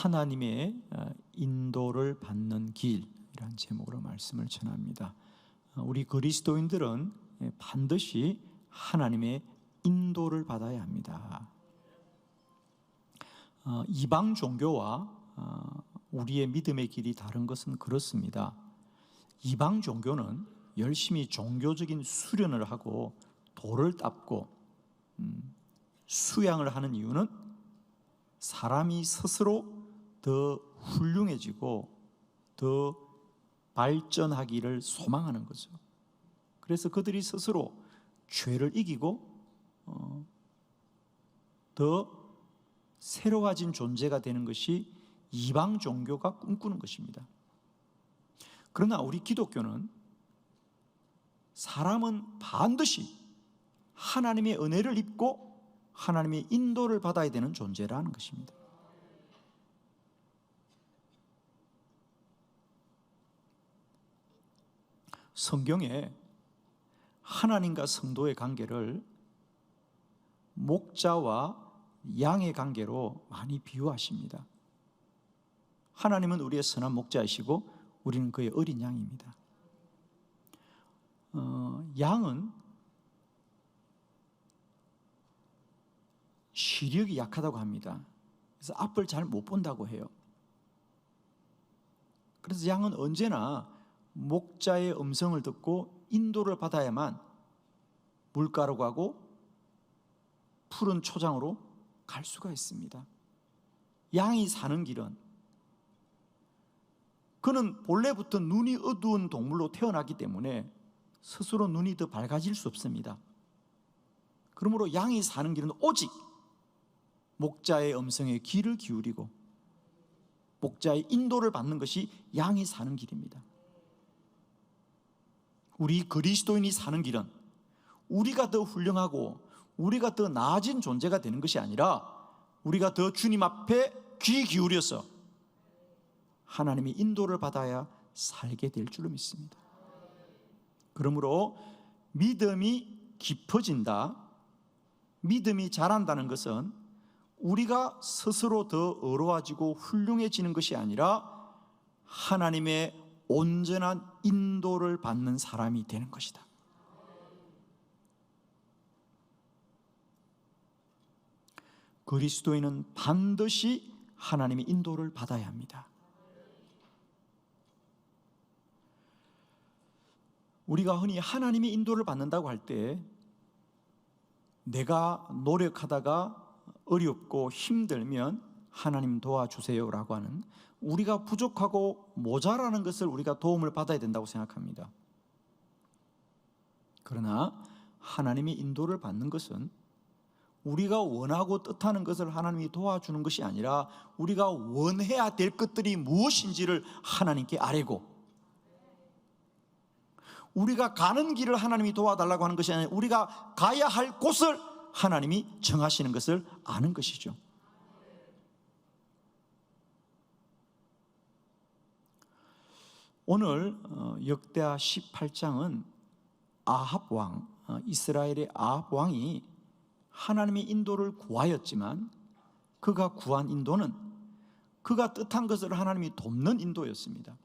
하나님의 인도를 받는 길이라는 제목으로 말씀을 전합니다. 우리 그리스도인들은 반드시 하나님의 인도를 받아야 합니다. 이방 종교와 우리의 믿음의 길이 다른 것은 그렇습니다. 이방 종교는 열심히 종교적인 수련을 하고 돌을 닦고 수양을 하는 이유는 사람이 스스로 더 훌륭해지고 더 발전하기를 소망하는 거죠. 그래서 그들이 스스로 죄를 이기고 더 새로워진 존재가 되는 것이 이방 종교가 꿈꾸는 것입니다. 그러나 우리 기독교는 사람은 반드시 하나님의 은혜를 입고 하나님의 인도를 받아야 되는 존재라는 것입니다. 성경에 하나님과 성도의 관계를 목자와 양의 관계로 많이 비유하십니다. 하나님은 우리의 선한 목자이시고 우리는 그의 어린 양입니다. 양은 시력이 약하다고 합니다. 그래서 앞을 잘 못 본다고 해요. 그래서 양은 언제나 목자의 음성을 듣고 인도를 받아야만 물가로 가고 푸른 초장으로 갈 수가 있습니다. 양이 사는 길은, 그는 본래부터 눈이 어두운 동물로 태어나기 때문에 스스로 눈이 더 밝아질 수 없습니다. 그러므로 양이 사는 길은 오직 목자의 음성에 귀를 기울이고 목자의 인도를 받는 것이 양이 사는 길입니다. 우리 그리스도인이 사는 길은 우리가 더 훌륭하고 우리가 더 나아진 존재가 되는 것이 아니라 우리가 더 주님 앞에 귀 기울여서 하나님의 인도를 받아야 살게 될 줄로 믿습니다. 그러므로 믿음이 깊어진다, 믿음이 자란다는 것은 우리가 스스로 더 어려워지고 훌륭해지는 것이 아니라 하나님의 온전한 인도를 받는 사람이 되는 것이다. 그리스도인은 반드시 하나님의 인도를 받아야 합니다. 우리가 흔히 하나님의 인도를 받는다고 할 때 내가 노력하다가 어렵고 힘들면 하나님 도와주세요라고 하는, 우리가 부족하고 모자라는 것을 우리가 도움을 받아야 된다고 생각합니다. 그러나 하나님의 인도를 받는 것은 우리가 원하고 뜻하는 것을 하나님이 도와주는 것이 아니라 우리가 원해야 될 것들이 무엇인지를 하나님께 아뢰고, 우리가 가는 길을 하나님이 도와달라고 하는 것이 아니라 우리가 가야 할 곳을 하나님이 정하시는 것을 아는 것이죠. 오늘 역대하 18장은 아합 왕, 이스라엘의 아합 왕이 하나님의 인도를 구하였지만 그가 구한 인도는 그가 뜻한 것을 하나님이 돕는 인도였습니다.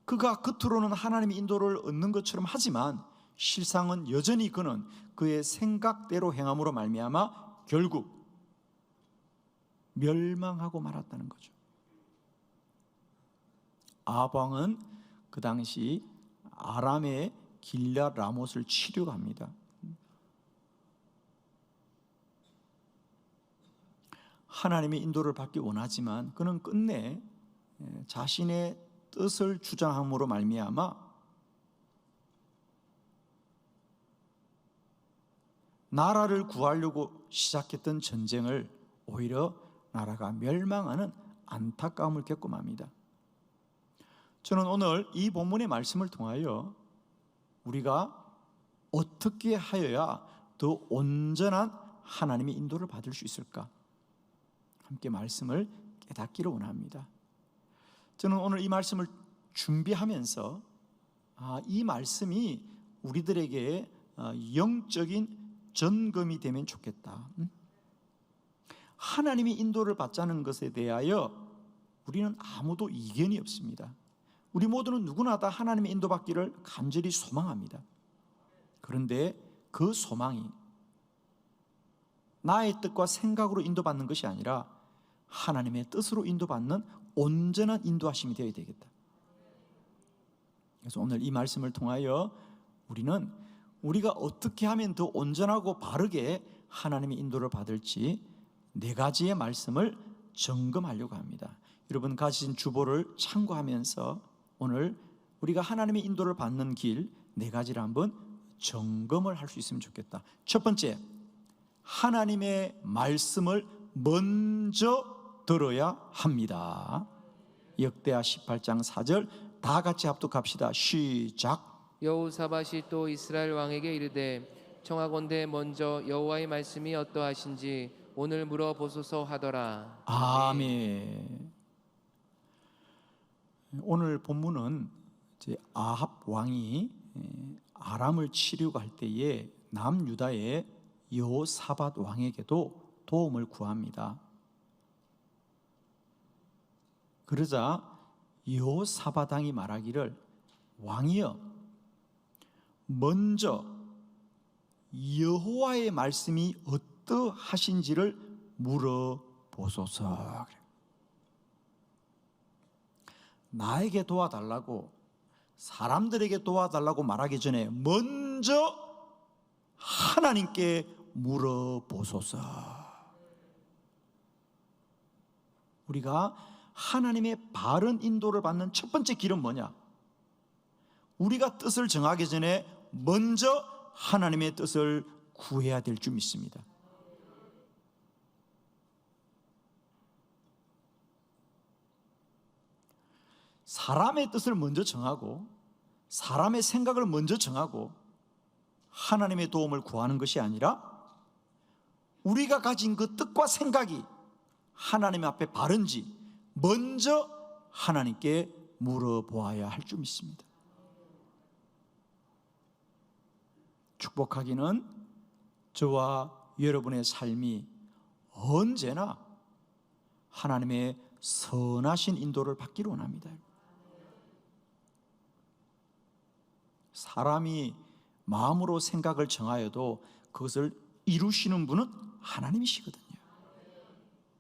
그가 겉으로는 하나님의 인도를 얻는 것처럼 하지만 실상은 여전히 그는 그의 생각대로 행함으로 말미암아 결국 멸망하고 말았다는 거죠. 아합 왕은 그 당시 아람의 길앗 라못을 치려고 합니다. 하나님의 인도를 받기 원하지만 그는 끝내 자신의 뜻을 주장함으로 말미암아 나라를 구하려고 시작했던 전쟁을 오히려 나라가 멸망하는 안타까움을 겪고 맙니다. 저는 오늘 이 본문의 말씀을 통하여 우리가 어떻게 하여야 더 온전한 하나님의 인도를 받을 수 있을까, 함께 말씀을 깨닫기를 원합니다. 저는 오늘 이 말씀을 준비하면서 이 말씀이 우리들에게 영적인 점검이 되면 좋겠다. 하나님의 인도를 받자는 것에 대하여 우리는 아무도 이견이 없습니다. 우리 모두는 누구나 다 하나님의 인도받기를 간절히 소망합니다. 그런데 그 소망이 나의 뜻과 생각으로 인도받는 것이 아니라 하나님의 뜻으로 인도받는 온전한 인도하심이 되어야 되겠다. 그래서 오늘 이 말씀을 통하여 우리는 우리가 어떻게 하면 더 온전하고 바르게 하나님의 인도를 받을지 4가지의 말씀을 점검하려고 합니다. 여러분 가진 주보를 참고하면서 오늘 우리가 하나님의 인도를 받는 길 4가지를 한번 점검을 할 수 있으면 좋겠다. 첫 번째, 하나님의 말씀을 먼저 들어야 합니다. 역대하 18장 4절 다 같이 합독합시다. 시작. 여호사밧이 또 이스라엘 왕에게 이르되 청하건대 먼저 여호와의 말씀이 어떠하신지 오늘 물어보소서 하더라. 아멘. 오늘 본문은 이제 아합 왕이 아람을 치려고 할 때에 남유다의 여호사밧 왕에게도 도움을 구합니다. 그러자 여호사밧 왕이 말하기를 왕이여 먼저 여호와의 말씀이 어떠하신지를 물어보소서. 나에게 도와달라고 사람들에게 도와달라고 말하기 전에 먼저 하나님께 물어보소서. 우리가 하나님의 바른 인도를 받는 첫 번째 길은 뭐냐? 우리가 뜻을 정하기 전에 먼저 하나님의 뜻을 구해야 될 줄 믿습니다. 사람의 뜻을 먼저 정하고 사람의 생각을 먼저 정하고 하나님의 도움을 구하는 것이 아니라 우리가 가진 그 뜻과 생각이 하나님 앞에 바른지 먼저 하나님께 물어보아야 할 줄 믿습니다. 축복하기는 저와 여러분의 삶이 언제나 하나님의 선하신 인도를 받기를 원합니다. 사람이 마음으로 생각을 정하여도 그것을 이루시는 분은 하나님이시거든요.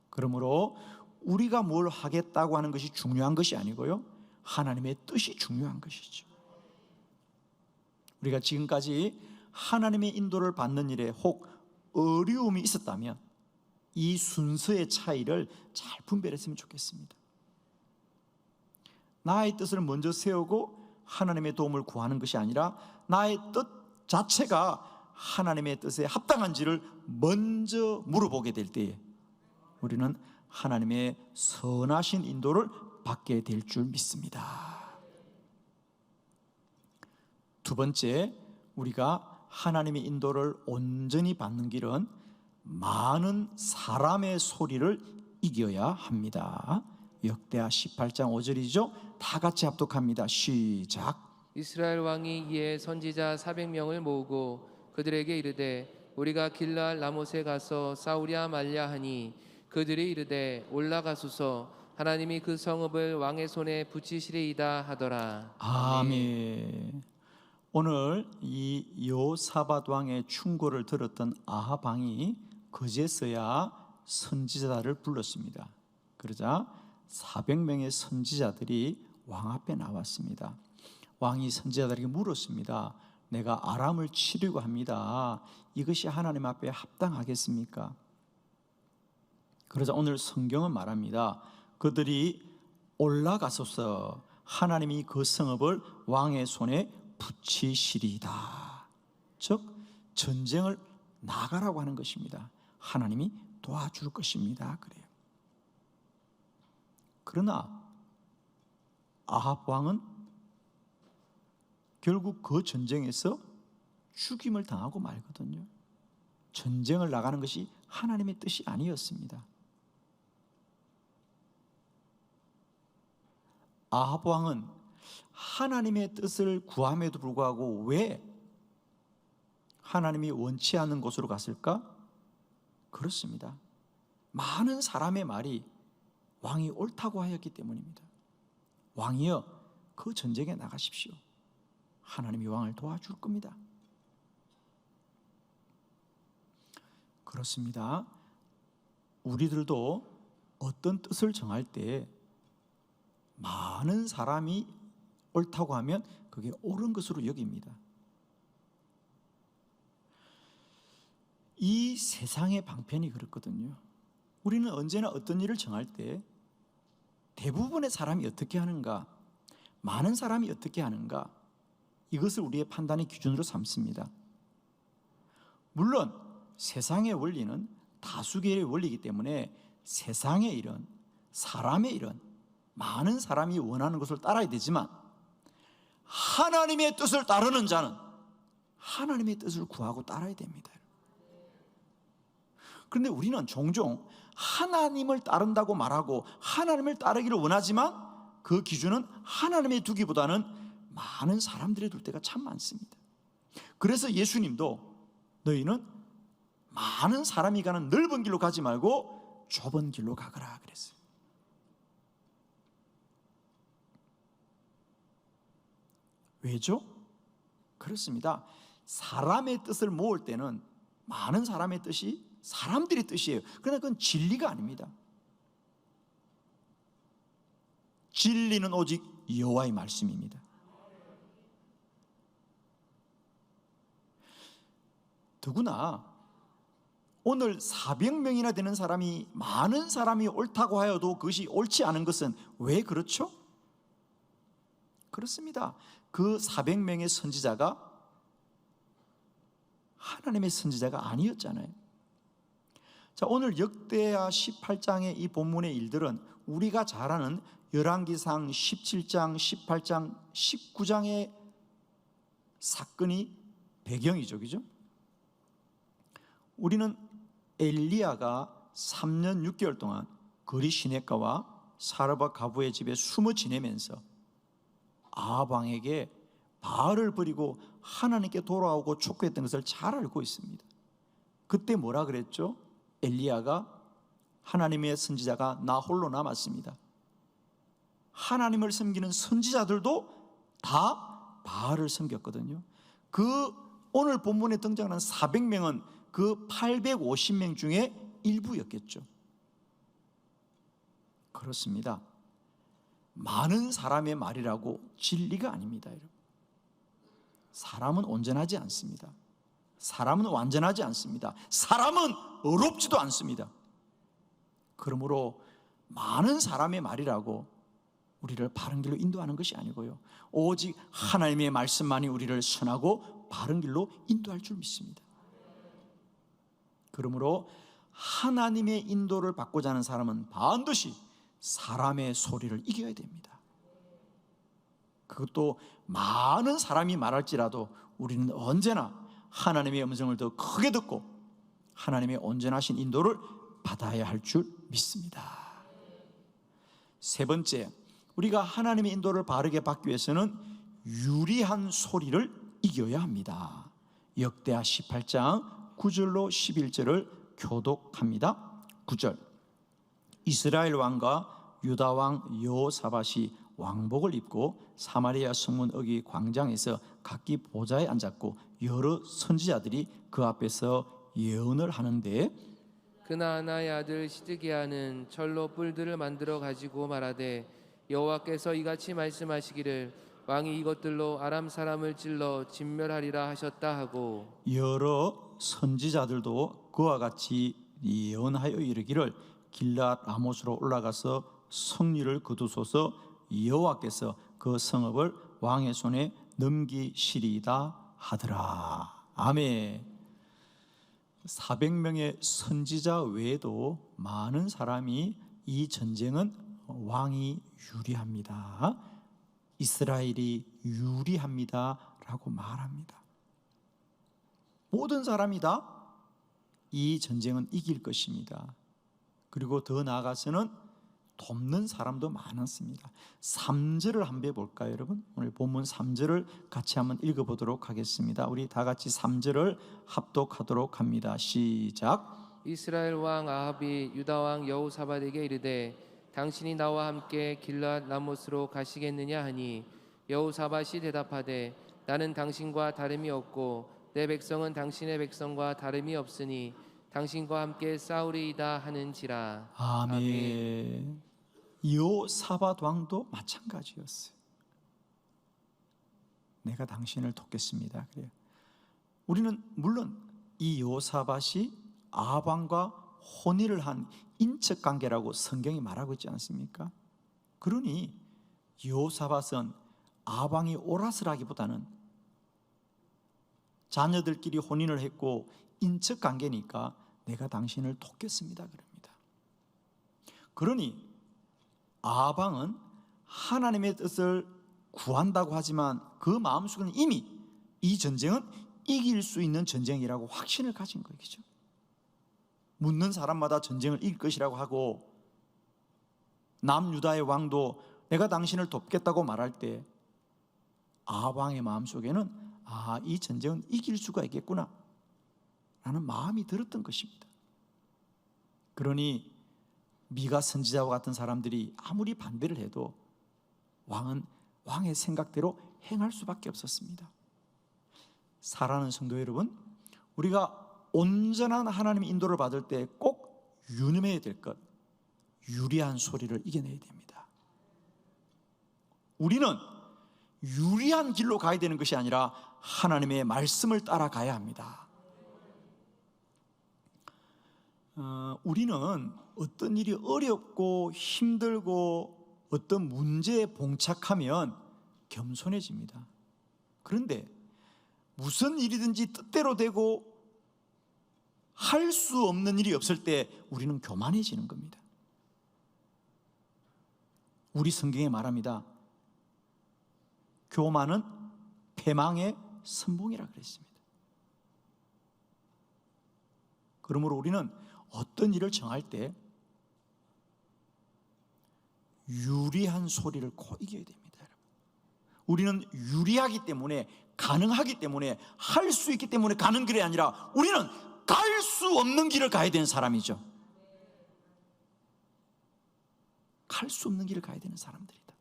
그러므로 우리가 뭘 하겠다고 하는 것이 중요한 것이 아니고요, 하나님의 뜻이 중요한 것이죠. 우리가 지금까지 하나님의 인도를 받는 일에 혹 어려움이 있었다면 이 순서의 차이를 잘 분별했으면 좋겠습니다. 나의 뜻을 먼저 세우고 하나님의 도움을 구하는 것이 아니라 나의 뜻 자체가 하나님의 뜻에 합당한지를 먼저 물어보게 될 때에 우리는 하나님의 선하신 인도를 받게 될 줄 믿습니다. 두 번째, 우리가 하나님의 인도를 온전히 받는 길은 많은 사람의 소리를 이겨야 합니다. 역대하 18장 5절이죠. 다 같이 합독합니다. 시작. 이스라엘 왕이 이에 선지자 400명을 모으고 그들에게 이르되 우리가 길르앗 라못에 가서 싸우랴 말랴 하니 그들이 이르되 올라가소서 하나님이 그 성읍을 왕의 손에 붙이시리이다 하더라. 아멘. 오늘 이 여호사밧 왕의 충고를 들었던 아합 왕이 그제서야 선지자를 불렀습니다. 그러자 400명의 선지자들이 왕 앞에 나왔습니다. 왕이 선지자들에게 물었습니다. 내가 아람을 치려고 합니다. 이것이 하나님 앞에 합당하겠습니까? 그러자 오늘 성경은 말합니다. 그들이 올라가소서 하나님이 그 성읍을 왕의 손에 붙이시리이다. 즉 전쟁을 나가라고 하는 것입니다. 하나님이 도와줄 것입니다. 그래요. 그러나 아합 왕은 결국 그 전쟁에서 죽임을 당하고 말거든요. 전쟁을 나가는 것이 하나님의 뜻이 아니었습니다. 아합 왕은 하나님의 뜻을 구함에도 불구하고 왜 하나님이 원치 않는 곳으로 갔을까? 그렇습니다. 많은 사람의 말이 왕이 옳다고 하였기 때문입니다. 왕이여, 그 전쟁에 나가십시오. 하나님이 왕을 도와줄 겁니다. 그렇습니다. 우리들도 어떤 뜻을 정할 때 많은 사람이 옳다고 하면 그게 옳은 것으로 여깁니다. 이 세상의 방편이 그렇거든요. 우리는 언제나 어떤 일을 정할 때 대부분의 사람이 어떻게 하는가, 많은 사람이 어떻게 하는가, 이것을 우리의 판단의 기준으로 삼습니다. 물론 세상의 원리는 다수결의 원리이기 때문에 세상의 일은, 사람의 일은 많은 사람이 원하는 것을 따라야 되지만, 하나님의 뜻을 따르는 자는 하나님의 뜻을 구하고 따라야 됩니다. 그런데 우리는 종종 하나님을 따른다고 말하고 하나님을 따르기를 원하지만 그 기준은 하나님의 두기보다는 많은 사람들이 둘 때가 참 많습니다. 그래서 예수님도 너희는 많은 사람이 가는 넓은 길로 가지 말고 좁은 길로 가거라 그랬어요. 왜죠? 그렇습니다. 사람의 뜻을 모을 때는 많은 사람의 뜻이 사람들의 뜻이에요. 그러나 그건 진리가 아닙니다. 진리는 오직 여호와의 말씀입니다. 더구나 오늘 400명이나 되는 사람이, 많은 사람이 옳다고 하여도 그것이 옳지 않은 것은 왜 그렇죠? 그렇습니다. 그 400명의 선지자가 하나님의 선지자가 아니었잖아요. 자, 오늘 역대하 18장의 이 본문의 일들은 우리가 잘 아는 열왕기상 17장, 18장, 19장의 사건이 배경이죠. 그죠? 우리는 엘리야가 3년 6개월 동안 거리 시내가와 사르밧 가부의 집에 숨어 지내면서 아합 왕에게 바알을 버리고 하나님께 돌아오고 촉구했던 것을 잘 알고 있습니다. 그때 뭐라 그랬죠? 엘리야가, 하나님의 선지자가 나 홀로 남았습니다. 하나님을 섬기는 선지자들도 다 바알을 섬겼거든요. 그 오늘 본문에 등장하는 400명은 그 850명 중에 일부였겠죠. 그렇습니다. 많은 사람의 말이라고 진리가 아닙니다, 여러분. 사람은 온전하지 않습니다. 사람은 완전하지 않습니다. 사람은 어렵지도 않습니다. 그러므로 많은 사람의 말이라고 우리를 바른 길로 인도하는 것이 아니고요, 오직 하나님의 말씀만이 우리를 선하고 바른 길로 인도할 줄 믿습니다. 그러므로 하나님의 인도를 받고자 하는 사람은 반드시 사람의 소리를 이겨야 됩니다. 그것도 많은 사람이 말할지라도 우리는 언제나 하나님의 음성을 더 크게 듣고 하나님의 온전하신 인도를 받아야 할 줄 믿습니다. 세 번째, 우리가 하나님의 인도를 바르게 받기 위해서는 유리한 소리를 이겨야 합니다. 역대하 18장 9절로 11절을 교독합니다. 9절, 이스라엘 왕과 유다 왕 여호사밧이 왕복을 입고 사마리아 성문 어기 광장에서 각기 보좌에 앉았고 여러 선지자들이 그 앞에서 예언을 하는데, 그나아나의 아들 시드기야는 철로 뿔들을 만들어 가지고 말하되 여호와께서 이같이 말씀하시기를 왕이 이것들로 아람 사람을 찔러 진멸하리라 하셨다 하고, 여러 선지자들도 그와 같이 예언하여 이르기를 길앗 라못으로 올라가서 성리를 거두소서, 여호와께서 그 성읍을 왕의 손에 넘기시리이다 하더라. 아멘. 400명의 선지자 외에도 많은 사람이 이 전쟁은 왕이 유리합니다, 이스라엘이 유리합니다 라고 말합니다. 모든 사람이 다 이 전쟁은 이길 것입니다. 그리고 더 나아가서는 돕는 사람도 많았습니다. 3절을 한번 해볼까요, 여러분? 오늘 본문 3절을 같이 한번 읽어보도록 하겠습니다. 우리 다 같이 3절을 합독하도록 합니다. 시작. 이스라엘 왕 아합이 유다 왕 여호사밧에게 이르되 당신이 나와 함께 길앗 라못으로 가시겠느냐 하니 여호사밧이 대답하되 나는 당신과 다름이 없고 내 백성은 당신의 백성과 다름이 없으니 당신과 함께 싸우리이다 하는지라. 아멘. 여호사밧 왕도 마찬가지였어요. 내가 당신을 돕겠습니다. 그래요. 우리는 물론 이 여호사밧이 아합 왕과 혼인을 한 인척 관계라고 성경이 말하고 있지 않습니까? 그러니 여호사밧은 아합 왕이 오라스라기보다는 자녀들끼리 혼인을 했고 인척 관계니까 내가 당신을 돕겠습니다 그럽니다. 그러니 아합 왕은 하나님의 뜻을 구한다고 하지만 그 마음속에는 이미 이 전쟁은 이길 수 있는 전쟁이라고 확신을 가진 거겠죠. 묻는 사람마다 전쟁을 이길 것이라고 하고 남유다의 왕도 내가 당신을 돕겠다고 말할 때 아합 왕의 마음속에는 이 전쟁은 이길 수가 있겠구나 라는 마음이 들었던 것입니다. 그러니 미가 선지자와 같은 사람들이 아무리 반대를 해도 왕은 왕의 생각대로 행할 수밖에 없었습니다. 사랑하는 성도 여러분, 우리가 온전한 하나님의 인도를 받을 때 꼭 유념해야 될 것, 유리한 소리를 이겨내야 됩니다. 우리는 유리한 길로 가야 되는 것이 아니라 하나님의 말씀을 따라가야 합니다. 우리는 어떤 일이 어렵고 힘들고 어떤 문제에 봉착하면 겸손해집니다. 그런데 무슨 일이든지 뜻대로 되고 할 수 없는 일이 없을 때 우리는 교만해지는 겁니다. 우리 성경에 말합니다. 교만은 패망의 선봉이라 그랬습니다. 그러므로 우리는 어떤 일을 정할 때 유리한 소리를 꼭 이겨야 됩니다. 여러분. 우리는 유리하기 때문에, 가능하기 때문에, 할 수 있기 때문에 가는 길이 아니라 우리는 갈 수 없는 길을 가야 되는 사람이죠. 갈 수 없는 길을 가야 되는 사람들이다.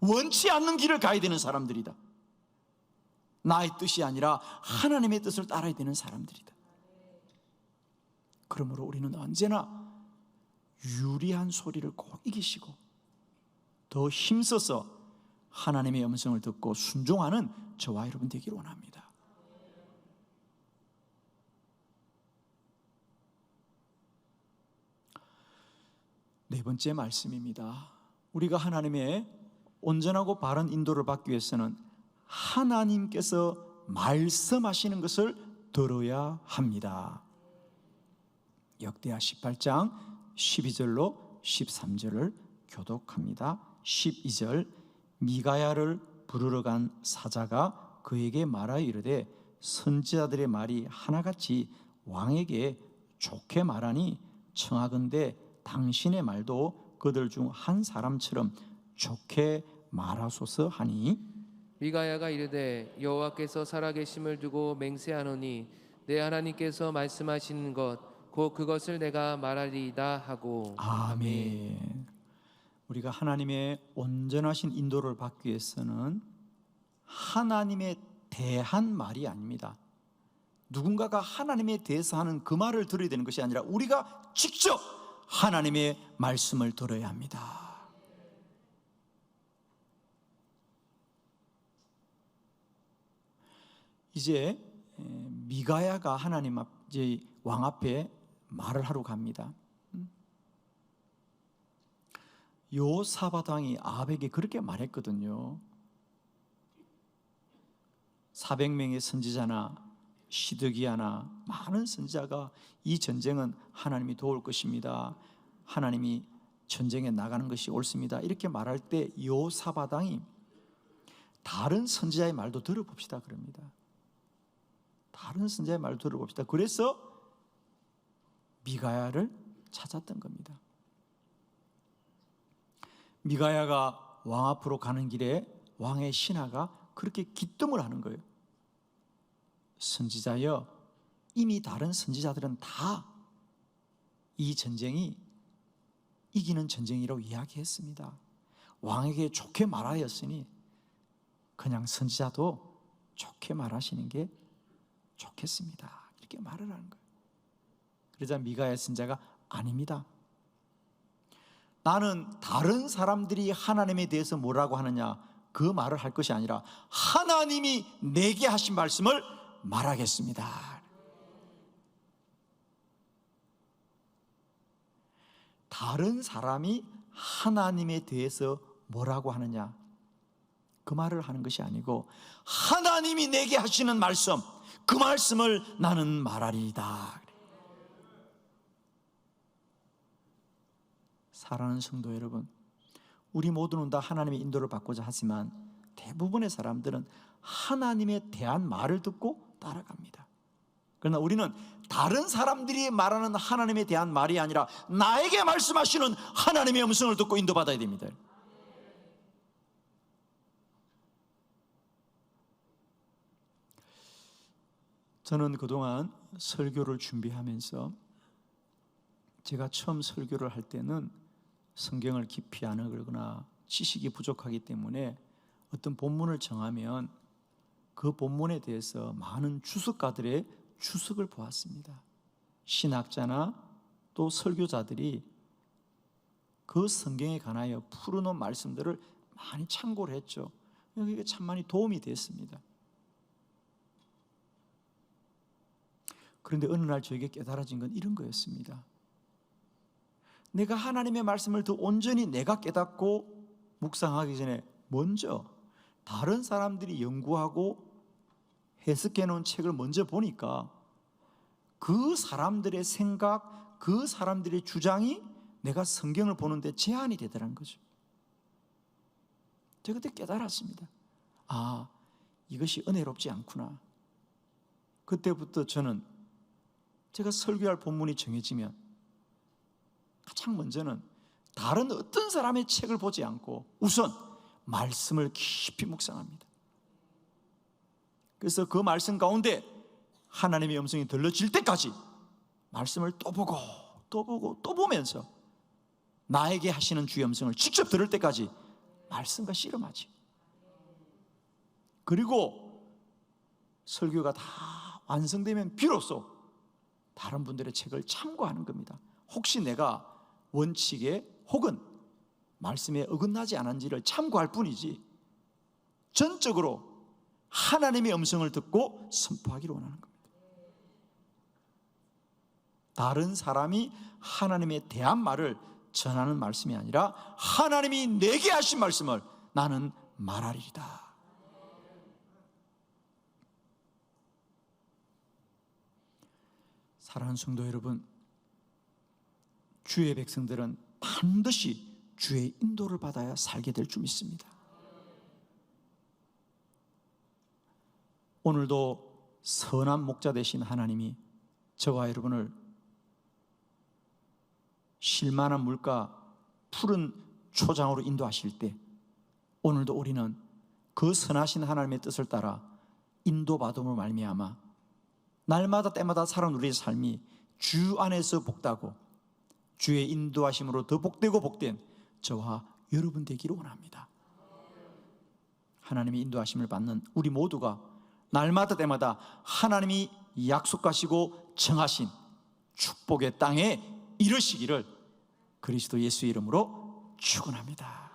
원치 않는 길을 가야 되는 사람들이다. 나의 뜻이 아니라 하나님의 뜻을 따라야 되는 사람들이다. 그러므로 우리는 언제나 유리한 소리를 꼭 이기시고 더 힘써서 하나님의 음성을 듣고 순종하는 저와 여러분 되기를 원합니다. 네 번째 말씀입니다. 우리가 하나님의 온전하고 바른 인도를 받기 위해서는 하나님께서 말씀하시는 것을 들어야 합니다. 역대하 18장 12절로 13절을 교독합니다. 12절 미가야를 부르러 간 사자가 그에게 말하여 이르되 선지자들의 말이 하나같이 왕에게 좋게 말하니 청하건대 당신의 말도 그들 중 한 사람처럼 좋게 말하소서 하니 미가야가 이르되 여호와께서 살아계심을 두고 맹세하노니 내 하나님께서 말씀하시는 것 곧 그것을 내가 말하리이다 하고. 아멘. 우리가 하나님의 온전하신 인도를 받기 위해서는 하나님에 대한 말이 아닙니다. 누군가가 하나님에 대해서 하는 그 말을 들어야 되는 것이 아니라 우리가 직접 하나님의 말씀을 들어야 합니다. 이제 미가야가 하나님 이제 왕 앞에 말을 하러 갑니다. 여호사밧 왕이 아합에게 그렇게 말했거든요. 400명의 선지자나 시드기야나 많은 선지자가 이 전쟁은 하나님이 도울 것입니다. 하나님이 전쟁에 나가는 것이 옳습니다. 이렇게 말할 때 여호사밧 왕이 다른 선지자의 말도 들어봅시다 그럽니다. 다른 선지자의 말도 들어봅시다. 그래서 미가야를 찾았던 겁니다. 미가야가 왕 앞으로 가는 길에 왕의 신하가 그렇게 기뜸을 하는 거예요. 선지자여, 이미 다른 선지자들은 다 이 전쟁이 이기는 전쟁이라고 이야기했습니다. 왕에게 좋게 말하였으니 그냥 선지자도 좋게 말하시는 게 좋겠습니다. 이렇게 말을 하는 거예요. 그러자 미가야 선지자가 아닙니다. 나는 다른 사람들이 하나님에 대해서 뭐라고 하느냐 그 말을 할 것이 아니라 하나님이 내게 하신 말씀을 말하겠습니다. 다른 사람이 하나님에 대해서 뭐라고 하느냐 그 말을 하는 것이 아니고 하나님이 내게 하시는 말씀, 그 말씀을 나는 말하리이다. 사랑하는 성도 여러분, 우리 모두는 다 하나님의 인도를 받고자 하지만 대부분의 사람들은 하나님에 대한 말을 듣고 따라갑니다. 그러나 우리는 다른 사람들이 말하는 하나님에 대한 말이 아니라 나에게 말씀하시는 하나님의 음성을 듣고 인도받아야 됩니다. 저는 그동안 설교를 준비하면서 제가 처음 설교를 할 때는 성경을 깊이 안 읽거나 지식이 부족하기 때문에 어떤 본문을 정하면 그 본문에 대해서 많은 주석가들의 주석을 보았습니다. 신학자나 또 설교자들이 그 성경에 관하여 풀어놓은 말씀들을 많이 참고를 했죠. 이게 참 많이 도움이 됐습니다. 그런데 어느 날 저에게 깨달아진 건 이런 거였습니다. 내가 하나님의 말씀을 더 온전히 내가 깨닫고 묵상하기 전에 먼저 다른 사람들이 연구하고 해석해 놓은 책을 먼저 보니까 그 사람들의 생각, 그 사람들의 주장이 내가 성경을 보는데 제한이 되더라는 거죠. 제가 그때 깨달았습니다. 아, 이것이 은혜롭지 않구나. 그때부터 저는 제가 설교할 본문이 정해지면 가장 먼저는 다른 어떤 사람의 책을 보지 않고 우선 말씀을 깊이 묵상합니다. 그래서 그 말씀 가운데 하나님의 음성이 들려질 때까지 말씀을 또 보고 또 보고 또 보면서 나에게 하시는 주의 음성을 직접 들을 때까지 말씀과 씨름하지. 그리고 설교가 다 완성되면 비로소 다른 분들의 책을 참고하는 겁니다. 혹시 내가 원칙에 혹은 말씀에 어긋나지 않은지를 참고할 뿐이지 전적으로 하나님의 음성을 듣고 선포하기를 원하는 겁니다. 다른 사람이 하나님에 대한 말을 전하는 말씀이 아니라 하나님이 내게 하신 말씀을 나는 말하리이다. 사랑하는 성도 여러분, 주의 백성들은 반드시 주의 인도를 받아야 살게 될 줄 믿습니다. 오늘도 선한 목자 되신 하나님이 저와 여러분을 쉴만한 물가 푸른 초장으로 인도하실 때 오늘도 우리는 그 선하신 하나님의 뜻을 따라 인도받음으로 말미암아 날마다 때마다 살아온 우리의 삶이 주 안에서 복되고 주의 인도하심으로 더 복되고 복된 저와 여러분 되기를 원합니다. 하나님의 인도하심을 받는 우리 모두가 날마다 때마다 하나님이 약속하시고 정하신 축복의 땅에 이르시기를 그리스도 예수의 이름으로 축원합니다.